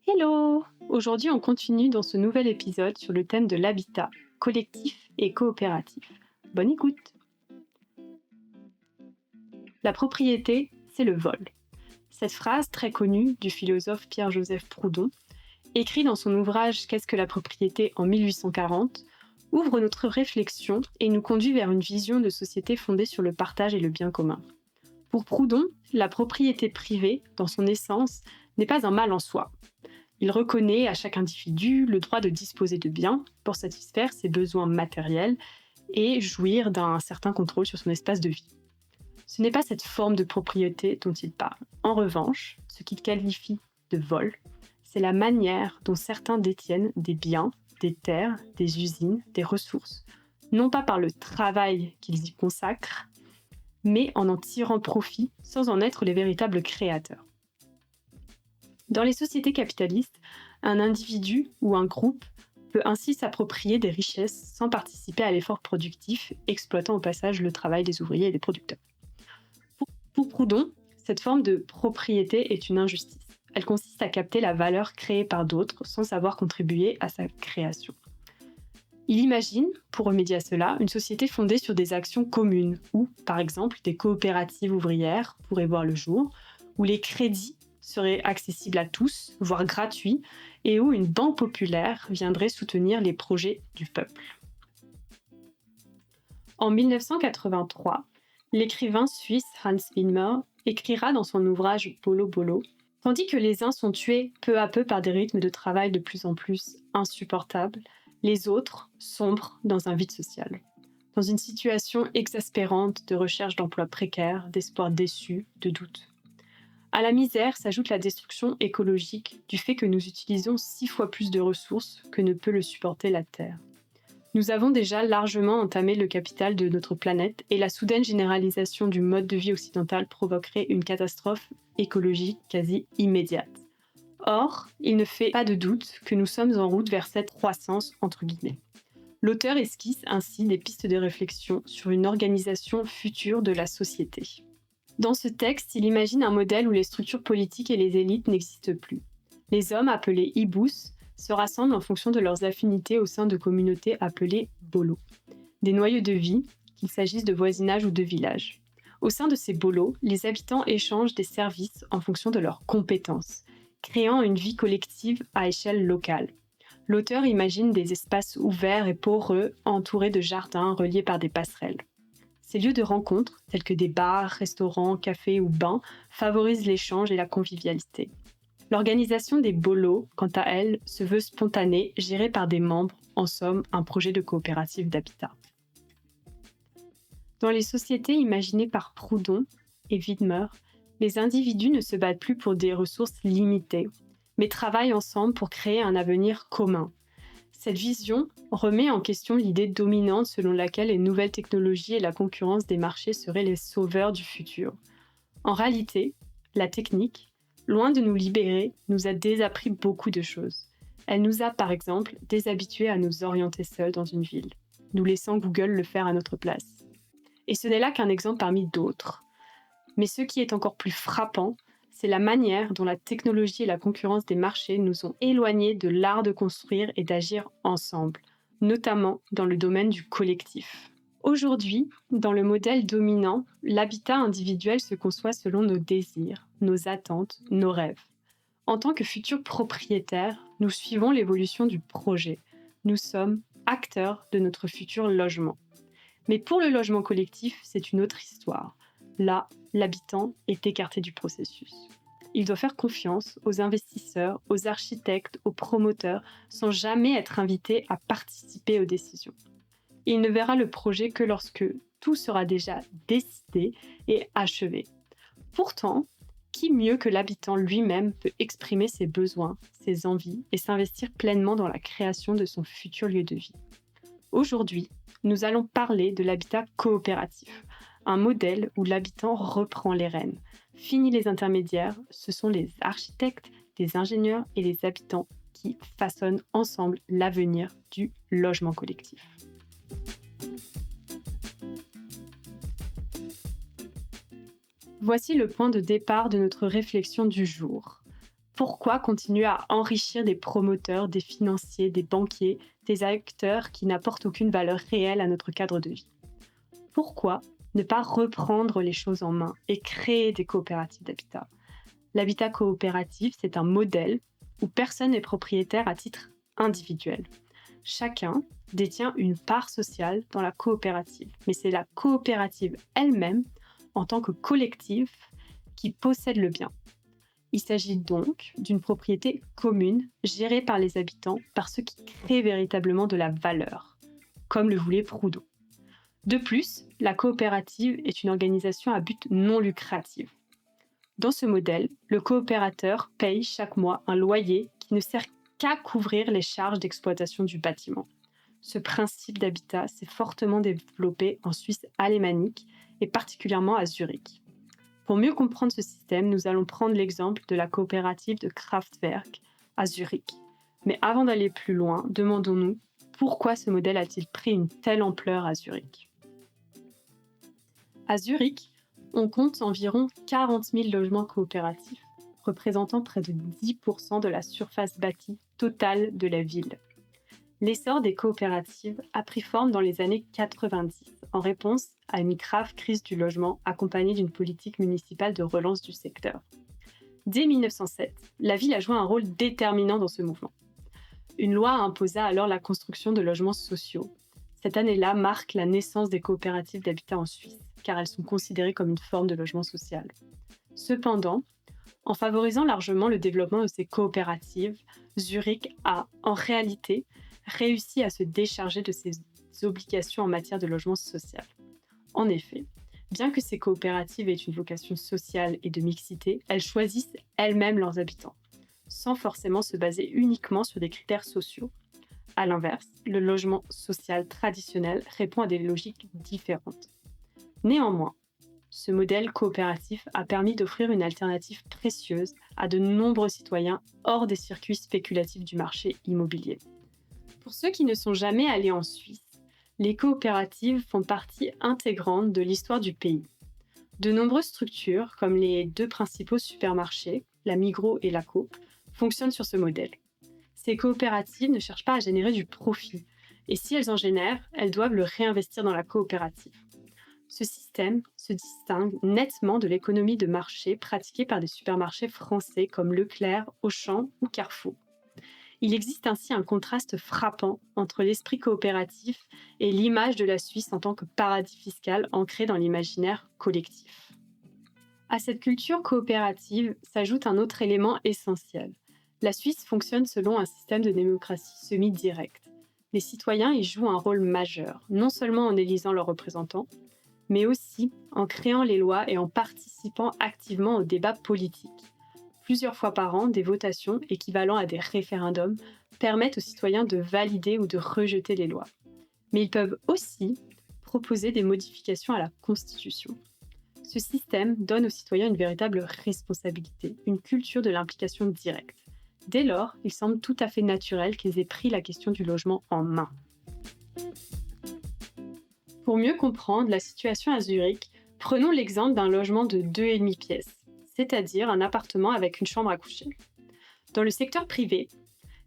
Hello! Aujourd'hui, on continue dans ce nouvel épisode sur le thème de l'habitat, collectif et coopératif. Bonne écoute! La propriété, c'est le vol. Cette phrase très connue du philosophe Pierre-Joseph Proudhon, écrit dans son ouvrage Qu'est-ce que la propriété en 1840, ouvre notre réflexion et nous conduit vers une vision de société fondée sur le partage et le bien commun. Pour Proudhon, la propriété privée, dans son essence, n'est pas un mal en soi. Il reconnaît à chaque individu le droit de disposer de biens pour satisfaire ses besoins matériels et jouir d'un certain contrôle sur son espace de vie. Ce n'est pas cette forme de propriété dont il parle. En revanche, ce qu'il qualifie de vol, c'est la manière dont certains détiennent des biens, des terres, des usines, des ressources, non pas par le travail qu'ils y consacrent, mais en tirant profit sans en être les véritables créateurs. Dans les sociétés capitalistes, un individu ou un groupe peut ainsi s'approprier des richesses sans participer à l'effort productif, exploitant au passage le travail des ouvriers et des producteurs. Pour Proudhon, cette forme de propriété est une injustice. Elle consiste à capter la valeur créée par d'autres sans savoir contribuer à sa création. Il imagine, pour remédier à cela, une société fondée sur des actions communes, où, par exemple, des coopératives ouvrières pourraient voir le jour, où les crédits seraient accessibles à tous, voire gratuits, et où une banque populaire viendrait soutenir les projets du peuple. En 1983, l'écrivain suisse Hans Widmer écrira dans son ouvrage Bolo Bolo: tandis que les uns sont tués peu à peu par des rythmes de travail de plus en plus insupportables, les autres sombrent dans un vide social. Dans une situation exaspérante de recherche d'emplois précaires, d'espoirs déçus, de doutes. À la misère s'ajoute la destruction écologique du fait que nous utilisons 6 fois plus de ressources que ne peut le supporter la Terre. Nous avons déjà largement entamé le capital de notre planète et la soudaine généralisation du mode de vie occidental provoquerait une catastrophe écologique quasi immédiate. Or, il ne fait pas de doute que nous sommes en route vers cette croissance entre guillemets. L'auteur esquisse ainsi des pistes de réflexion sur une organisation future de la société. Dans ce texte, il imagine un modèle où les structures politiques et les élites n'existent plus. Les hommes, appelés ibous, se rassemblent en fonction de leurs affinités au sein de communautés appelées bolos. Des noyaux de vie, qu'il s'agisse de voisinage ou de village. Au sein de ces bolos, les habitants échangent des services en fonction de leurs compétences, créant une vie collective à échelle locale. L'auteur imagine des espaces ouverts et poreux, entourés de jardins reliés par des passerelles. Ces lieux de rencontre, tels que des bars, restaurants, cafés ou bains, favorisent l'échange et la convivialité. L'organisation des bolos, quant à elle, se veut spontanée, gérée par des membres, en somme, un projet de coopérative d'habitat. Dans les sociétés imaginées par Proudhon et Widmer, les individus ne se battent plus pour des ressources limitées, mais travaillent ensemble pour créer un avenir commun. Cette vision remet en question l'idée dominante selon laquelle les nouvelles technologies et la concurrence des marchés seraient les sauveurs du futur. En réalité, la technique, loin de nous libérer, nous a désappris beaucoup de choses. Elle nous a, par exemple, déshabitués à nous orienter seuls dans une ville, nous laissant Google le faire à notre place. Et ce n'est là qu'un exemple parmi d'autres. Mais ce qui est encore plus frappant, c'est la manière dont la technologie et la concurrence des marchés nous ont éloignés de l'art de construire et d'agir ensemble, notamment dans le domaine du collectif. Aujourd'hui, dans le modèle dominant, l'habitat individuel se conçoit selon nos désirs, nos attentes, nos rêves. En tant que futurs propriétaires, nous suivons l'évolution du projet. Nous sommes acteurs de notre futur logement. Mais pour le logement collectif, c'est une autre histoire. Là, l'habitant est écarté du processus. Il doit faire confiance aux investisseurs, aux architectes, aux promoteurs, sans jamais être invité à participer aux décisions. Il ne verra le projet que lorsque tout sera déjà décidé et achevé. Pourtant, qui mieux que l'habitant lui-même peut exprimer ses besoins, ses envies et s'investir pleinement dans la création de son futur lieu de vie? Aujourd'hui, nous allons parler de l'habitat coopératif, un modèle où l'habitant reprend les rênes. Fini les intermédiaires, ce sont les architectes, les ingénieurs et les habitants qui façonnent ensemble l'avenir du logement collectif. Voici le point de départ de notre réflexion du jour. Pourquoi continuer à enrichir des promoteurs, des financiers, des banquiers, des acteurs qui n'apportent aucune valeur réelle à notre cadre de vie? Pourquoi ne pas reprendre les choses en main et créer des coopératives d'habitat? L'habitat coopératif, c'est un modèle où personne n'est propriétaire à titre individuel. Chacun détient une part sociale dans la coopérative, mais c'est la coopérative elle-même, en tant que collectif, qui possède le bien. Il s'agit donc d'une propriété commune, gérée par les habitants, par ceux qui créent véritablement de la valeur, comme le voulait Proudhon. De plus, la coopérative est une organisation à but non lucratif. Dans ce modèle, le coopérateur paye chaque mois un loyer qui ne sert qu'à couvrir les charges d'exploitation du bâtiment. Ce principe d'habitat s'est fortement développé en Suisse alémanique et particulièrement à Zurich. Pour mieux comprendre ce système, nous allons prendre l'exemple de la coopérative de Kraftwerk à Zurich. Mais avant d'aller plus loin, demandons-nous pourquoi ce modèle a-t-il pris une telle ampleur à Zurich? À Zurich, on compte environ 40 000 logements coopératifs, représentant près de 10% de la surface bâtie totale de la ville. L'essor des coopératives a pris forme dans les années 90, en réponse à une grave crise du logement accompagnée d'une politique municipale de relance du secteur. Dès 1907, la ville a joué un rôle déterminant dans ce mouvement. Une loi imposa alors la construction de logements sociaux. Cette année-là marque la naissance des coopératives d'habitat en Suisse, car elles sont considérées comme une forme de logement social. Cependant, en favorisant largement le développement de ces coopératives, Zurich a, en réalité, réussi à se décharger de ses obligations en matière de logement social. En effet, bien que ces coopératives aient une vocation sociale et de mixité, elles choisissent elles-mêmes leurs habitants, sans forcément se baser uniquement sur des critères sociaux. À l'inverse, le logement social traditionnel répond à des logiques différentes. Néanmoins, ce modèle coopératif a permis d'offrir une alternative précieuse à de nombreux citoyens hors des circuits spéculatifs du marché immobilier. Pour ceux qui ne sont jamais allés en Suisse, les coopératives font partie intégrante de l'histoire du pays. De nombreuses structures, comme les deux principaux supermarchés, la Migros et la Coop, fonctionnent sur ce modèle. Ces coopératives ne cherchent pas à générer du profit, et si elles en génèrent, elles doivent le réinvestir dans la coopérative. Ce système se distingue nettement de l'économie de marché pratiquée par des supermarchés français comme Leclerc, Auchan ou Carrefour. Il existe ainsi un contraste frappant entre l'esprit coopératif et l'image de la Suisse en tant que paradis fiscal ancré dans l'imaginaire collectif. À cette culture coopérative s'ajoute un autre élément essentiel. La Suisse fonctionne selon un système de démocratie semi-directe. Les citoyens y jouent un rôle majeur, non seulement en élisant leurs représentants, mais aussi en créant les lois et en participant activement au débat politique. Plusieurs fois par an, des votations équivalent à des référendums permettent aux citoyens de valider ou de rejeter les lois. Mais ils peuvent aussi proposer des modifications à la Constitution. Ce système donne aux citoyens une véritable responsabilité, une culture de l'implication directe. Dès lors, il semble tout à fait naturel qu'ils aient pris la question du logement en main. Pour mieux comprendre la situation à Zurich, prenons l'exemple d'un logement de 2,5 pièces, c'est-à-dire un appartement avec une chambre à coucher. Dans le secteur privé,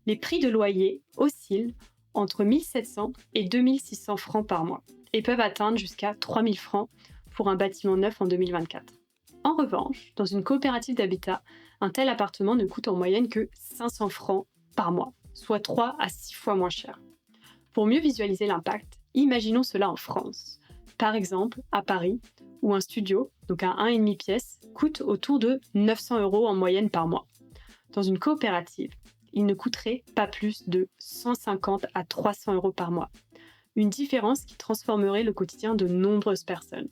les prix de loyer oscillent entre 1 700 et 2 600 francs par mois et peuvent atteindre jusqu'à 3 000 francs pour un bâtiment neuf en 2024. En revanche, dans une coopérative d'habitat, un tel appartement ne coûte en moyenne que 500 francs par mois, soit 3 à 6 fois moins cher. Pour mieux visualiser l'impact, imaginons cela en France. Par exemple, à Paris, où un studio, donc un 1,5 pièces, coûte autour de 900 € en moyenne par mois. Dans une coopérative, il ne coûterait pas plus de 150 à 300 € par mois. Une différence qui transformerait le quotidien de nombreuses personnes.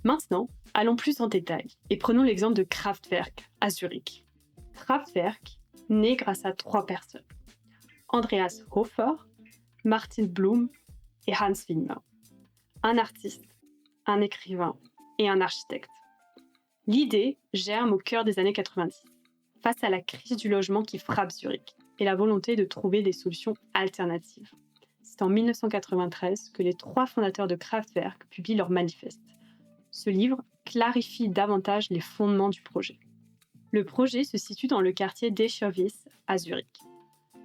Maintenant, allons plus en détail et prenons l'exemple de Kraftwerk à Zurich. Kraftwerk naît grâce à 3 personnes. Andreas Hofer, Martin Blum et Hans Wigner. Un artiste, un écrivain et un architecte. L'idée germe au cœur des années 90, face à la crise du logement qui frappe Zurich et la volonté de trouver des solutions alternatives. C'est en 1993 que les 3 fondateurs de Kraftwerk publient leur manifeste. Ce livre clarifie davantage les fondements du projet. Le projet se situe dans le quartier d'Eschowitz, à Zurich.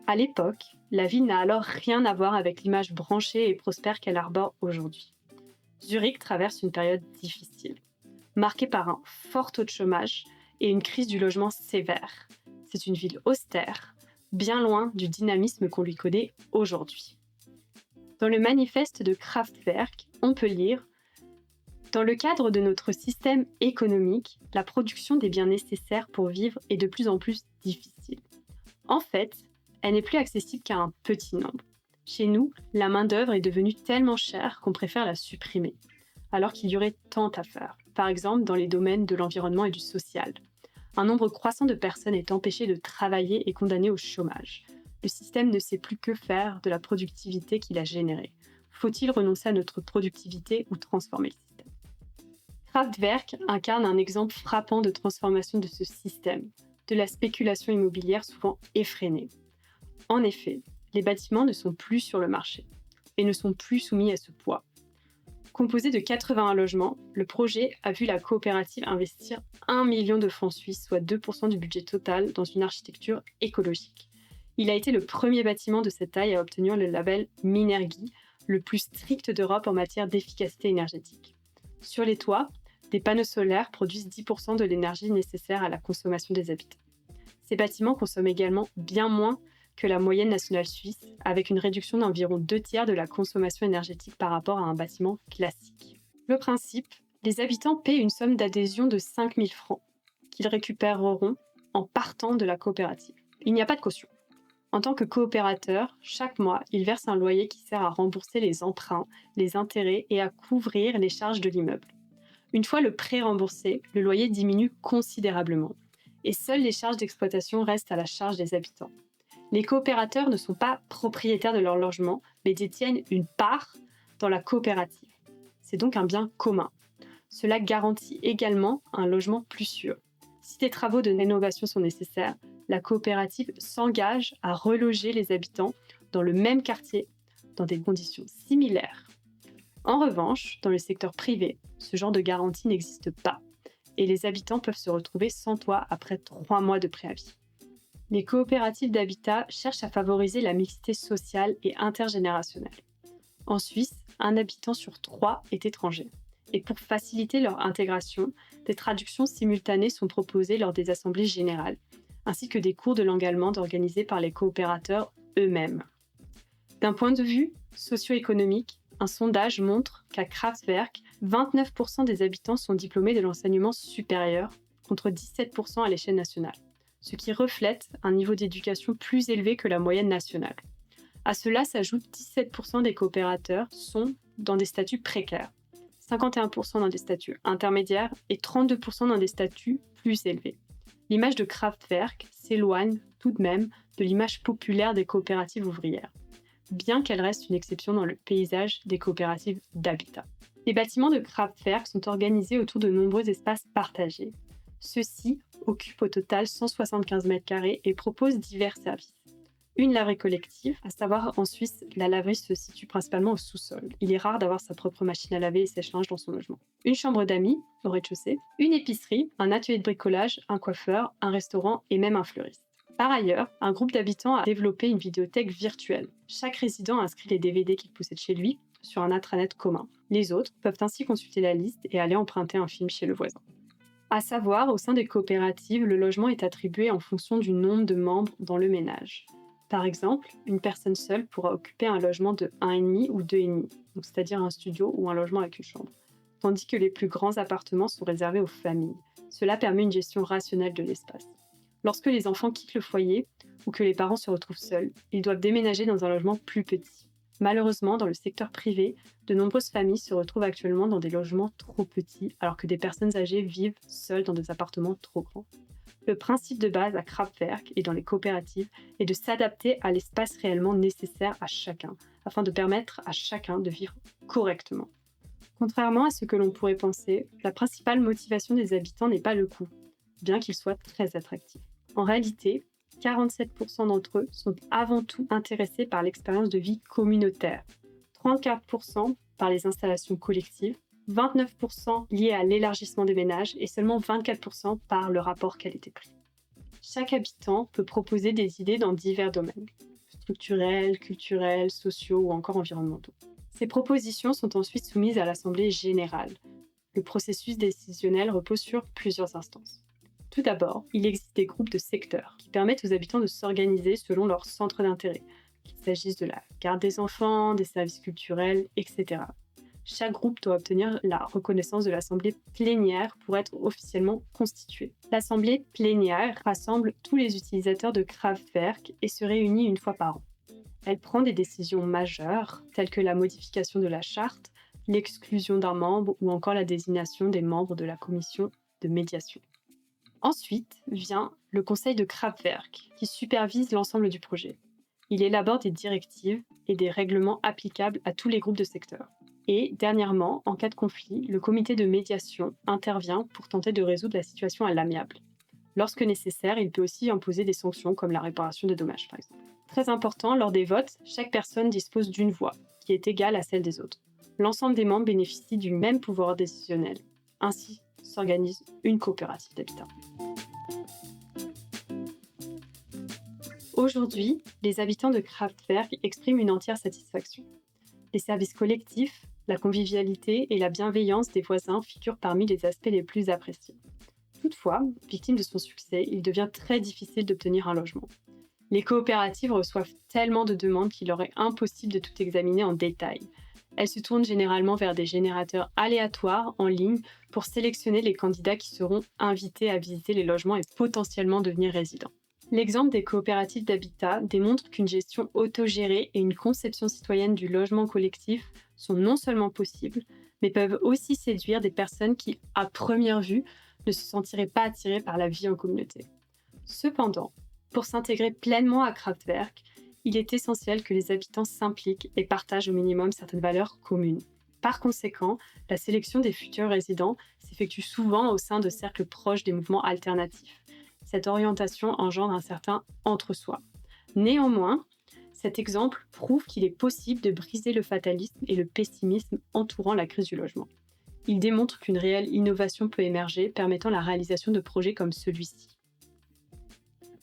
À l'époque, la ville n'a alors rien à voir avec l'image branchée et prospère qu'elle arbore aujourd'hui. Zurich traverse une période difficile, marquée par un fort taux de chômage et une crise du logement sévère. C'est une ville austère, bien loin du dynamisme qu'on lui connaît aujourd'hui. Dans le manifeste de Kraftwerk, on peut lire: dans le cadre de notre système économique, la production des biens nécessaires pour vivre est de plus en plus difficile. En fait, elle n'est plus accessible qu'à un petit nombre. Chez nous, la main-d'œuvre est devenue tellement chère qu'on préfère la supprimer, alors qu'il y aurait tant à faire, par exemple dans les domaines de l'environnement et du social. Un nombre croissant de personnes est empêché de travailler et condamné au chômage. Le système ne sait plus que faire de la productivité qu'il a générée. Faut-il renoncer à notre productivité ou transformer le système? Kraftwerk incarne un exemple frappant de transformation de ce système, de la spéculation immobilière souvent effrénée. En effet, les bâtiments ne sont plus sur le marché et ne sont plus soumis à ce poids. Composé de 81 logements, le projet a vu la coopérative investir 1 million de francs suisses, soit 2% du budget total, dans une architecture écologique. Il a été le premier bâtiment de cette taille à obtenir le label Minergie, le plus strict d'Europe en matière d'efficacité énergétique. Sur les toits, des panneaux solaires produisent 10% de l'énergie nécessaire à la consommation des habitants. Ces bâtiments consomment également bien moins que la moyenne nationale suisse, avec une réduction d'environ 2/3 de la consommation énergétique par rapport à un bâtiment classique. Le principe: les habitants paient une somme d'adhésion de 5 000 francs, qu'ils récupéreront en partant de la coopérative. Il n'y a pas de caution. En tant que coopérateur, chaque mois, ils versent un loyer qui sert à rembourser les emprunts, les intérêts et à couvrir les charges de l'immeuble. Une fois le prêt remboursé, le loyer diminue considérablement, et seules les charges d'exploitation restent à la charge des habitants. Les coopérateurs ne sont pas propriétaires de leur logement, mais détiennent une part dans la coopérative. C'est donc un bien commun. Cela garantit également un logement plus sûr. Si des travaux de rénovation sont nécessaires, la coopérative s'engage à reloger les habitants dans le même quartier, dans des conditions similaires. En revanche, dans le secteur privé, ce genre de garantie n'existe pas, et les habitants peuvent se retrouver sans toit après 3 mois de préavis. Les coopératives d'habitat cherchent à favoriser la mixité sociale et intergénérationnelle. En Suisse, un habitant sur 3 est étranger. Et pour faciliter leur intégration, des traductions simultanées sont proposées lors des assemblées générales, ainsi que des cours de langue allemande organisés par les coopérateurs eux-mêmes. D'un point de vue socio-économique, un sondage montre qu'à Kraftwerk, 29% des habitants sont diplômés de l'enseignement supérieur, contre 17% à l'échelle nationale, ce qui reflète un niveau d'éducation plus élevé que la moyenne nationale. À cela s'ajoute 17% des coopérateurs sont dans des statuts précaires, 51% dans des statuts intermédiaires et 32% dans des statuts plus élevés. L'image de Kraftwerk s'éloigne tout de même de l'image populaire des coopératives ouvrières, bien qu'elle reste une exception dans le paysage des coopératives d'habitat. Les bâtiments de Kraftwerk sont organisés autour de nombreux espaces partagés. Ceux-ci occupent au total 175 m² et proposent divers services. Une laverie collective, à savoir en Suisse, la laverie se situe principalement au sous-sol. Il est rare d'avoir sa propre machine à laver et sèche-linge dans son logement. Une chambre d'amis, au rez-de-chaussée, une épicerie, un atelier de bricolage, un coiffeur, un restaurant et même un fleuriste. Par ailleurs, un groupe d'habitants a développé une vidéothèque virtuelle. Chaque résident inscrit les DVD qu'il possède chez lui sur un intranet commun. Les autres peuvent ainsi consulter la liste et aller emprunter un film chez le voisin. À savoir, au sein des coopératives, le logement est attribué en fonction du nombre de membres dans le ménage. Par exemple, une personne seule pourra occuper un logement de 1,5 ou 2,5, c'est-à-dire un studio ou un logement avec une chambre, tandis que les plus grands appartements sont réservés aux familles. Cela permet une gestion rationnelle de l'espace. Lorsque les enfants quittent le foyer ou que les parents se retrouvent seuls, ils doivent déménager dans un logement plus petit. Malheureusement, dans le secteur privé, de nombreuses familles se retrouvent actuellement dans des logements trop petits, alors que des personnes âgées vivent seules dans des appartements trop grands. Le principe de base à Kraftwerk et dans les coopératives est de s'adapter à l'espace réellement nécessaire à chacun, afin de permettre à chacun de vivre correctement. Contrairement à ce que l'on pourrait penser, la principale motivation des habitants n'est pas le coût, bien qu'il soit très attractif. En réalité, 47% d'entre eux sont avant tout intéressés par l'expérience de vie communautaire, 34% par les installations collectives, 29% liés à l'élargissement des ménages et seulement 24% par le rapport qualité-prix. Chaque habitant peut proposer des idées dans divers domaines, structurels, culturels, sociaux ou encore environnementaux. Ces propositions sont ensuite soumises à l'Assemblée générale. Le processus décisionnel repose sur plusieurs instances. Tout d'abord, il existe des groupes de secteurs qui permettent aux habitants de s'organiser selon leurs centres d'intérêt, qu'il s'agisse de la garde des enfants, des services culturels, etc. Chaque groupe doit obtenir la reconnaissance de l'assemblée plénière pour être officiellement constituée. L'assemblée plénière rassemble tous les utilisateurs de Kraftwerk et se réunit une fois par an. Elle prend des décisions majeures, telles que la modification de la charte, l'exclusion d'un membre ou encore la désignation des membres de la commission de médiation. Ensuite vient le conseil de Kraftwerk, qui supervise l'ensemble du projet. Il élabore des directives et des règlements applicables à tous les groupes de secteurs. Et dernièrement, en cas de conflit, le comité de médiation intervient pour tenter de résoudre la situation à l'amiable. Lorsque nécessaire, il peut aussi imposer des sanctions comme la réparation de dommages, par exemple. Très important, lors des votes, chaque personne dispose d'une voix, qui est égale à celle des autres. L'ensemble des membres bénéficient du même pouvoir décisionnel. Ainsi s'organise une coopérative d'habitat. Aujourd'hui, les habitants de Kraftwerk expriment une entière satisfaction. Les services collectifs, la convivialité et la bienveillance des voisins figurent parmi les aspects les plus appréciés. Toutefois, victime de son succès, il devient très difficile d'obtenir un logement. Les coopératives reçoivent tellement de demandes qu'il leur est impossible de tout examiner en détail. Elles se tournent généralement vers des générateurs aléatoires en ligne pour sélectionner les candidats qui seront invités à visiter les logements et potentiellement devenir résidents. L'exemple des coopératives d'habitat démontre qu'une gestion autogérée et une conception citoyenne du logement collectif sont non seulement possibles, mais peuvent aussi séduire des personnes qui, à première vue, ne se sentiraient pas attirées par la vie en communauté. Cependant, pour s'intégrer pleinement à Kraftwerk, il est essentiel que les habitants s'impliquent et partagent au minimum certaines valeurs communes. Par conséquent, la sélection des futurs résidents s'effectue souvent au sein de cercles proches des mouvements alternatifs. Cette orientation engendre un certain entre-soi. Néanmoins, cet exemple prouve qu'il est possible de briser le fatalisme et le pessimisme entourant la crise du logement. Il démontre qu'une réelle innovation peut émerger, permettant la réalisation de projets comme celui-ci.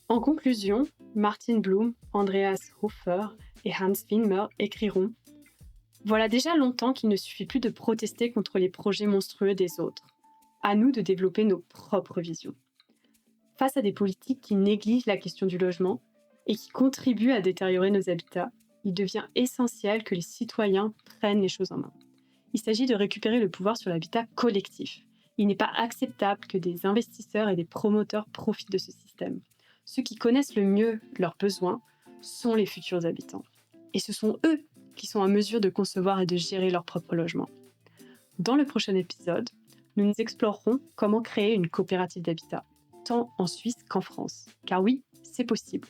En conclusion, Martin Bloom, Andreas Hofer et Hans Wimmer écriront « Voilà déjà longtemps qu'il ne suffit plus de protester contre les projets monstrueux des autres. À nous de développer nos propres visions. » Face à des politiques qui négligent la question du logement et qui contribuent à détériorer nos habitats, il devient essentiel que les citoyens prennent les choses en main. Il s'agit de récupérer le pouvoir sur l'habitat collectif. Il n'est pas acceptable que des investisseurs et des promoteurs profitent de ce système. Ceux qui connaissent le mieux leurs besoins sont les futurs habitants. Et ce sont eux qui sont en mesure de concevoir et de gérer leur propre logement. Dans le prochain épisode, nous explorerons comment créer une coopérative d'habitat, tant en Suisse qu'en France. Car oui, c'est possible.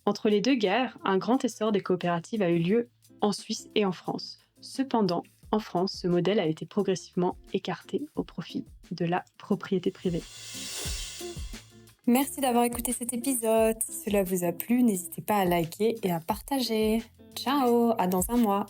Entre les deux guerres, un grand essor des coopératives a eu lieu en Suisse et en France. Cependant, en France, ce modèle a été progressivement écarté au profit de la propriété privée. Merci d'avoir écouté cet épisode. Si cela vous a plu, n'hésitez pas à liker et à partager. Ciao, à dans un mois.